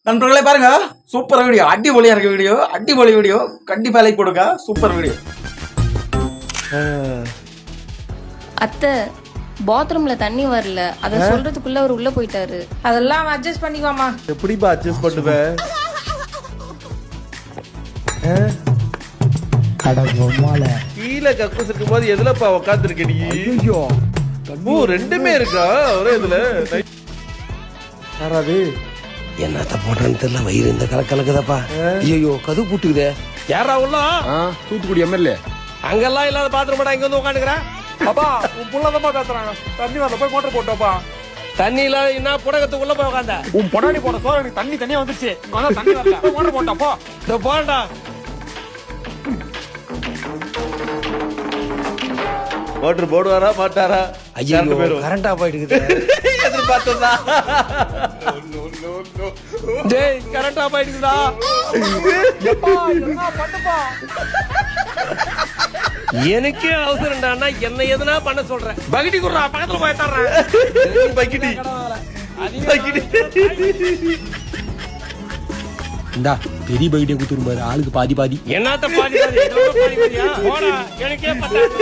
நண்பர்களே பாருங்க, super video, அடிபொலியா இருக்க வீடியோ, அடிபொலி வீடியோ. கண்டிப்பா லைக் கொடுங்க. Super video. அத்தை பாத்ரூம்ல தண்ணி வரல, அத சொல்றதுக்குள்ள அவர் உள்ள போயிட்டாரு. அதெல்லாம் அட்ஜஸ்ட் பண்ணிக்கோமா. எப்படிப்பா அட்ஜஸ்ட் பண்ணுவ? கீழே கக்கூஸ் இருக்கும் போது எதுலப்பா உட்காந்துருக்க நீ? ஐயோ ரெண்டுமே இருக்கா ஒரே இதுல? யாராவது என்னத்த போட்டான்னு தெரியல, வயிறு இந்த கலக்குதாப்பா. ஐயோ கது பூட்டுக்குதே. யாரா உள்ள? தூத்துக்குடி எம்எல்ஏ. அங்கெல்லாம் இல்லாத பாத்ரூம் இங்க வந்து உட்காந்துக்கிறேன். அப்பா உன் புள்ளதப்பா பேசுறாங்க. தண்ணி வரல, போய் மோட்டர் போட்டோப்பா. தண்ணி இல்லாத என்ன புடகத்துக்குள்ள போய் உட்காந்த? உன் பொடாடி போட சோறு எனக்கு தண்ணியா வந்துச்சு. தண்ணி வரல, போய் மோட்டர் போட்டோப்போ. இந்த போடா மோட்டர் போடுவாரா மாட்டாரா? ஐயோ கரண்ட் ஆஃப் ஆயிடுக்குது. எதிர்பார்த்ததா? டேய் கரண்ட் ஆஃப் ஆயிடுக்குதா? எனக்கே அவசரம்டான்னா என்ன எதுனா பண்ண சொல்றேன். பகிட்டி குடுறா, பக்கத்துல போய் தர்றேன். பகிட்டி இந்தா பெரிய பைக்கிட்டே குத்துருமாரு, ஆளுக்கு பாதி பாதி. என்னத்த பாதி பாதி? எனக்கே பத்தாது.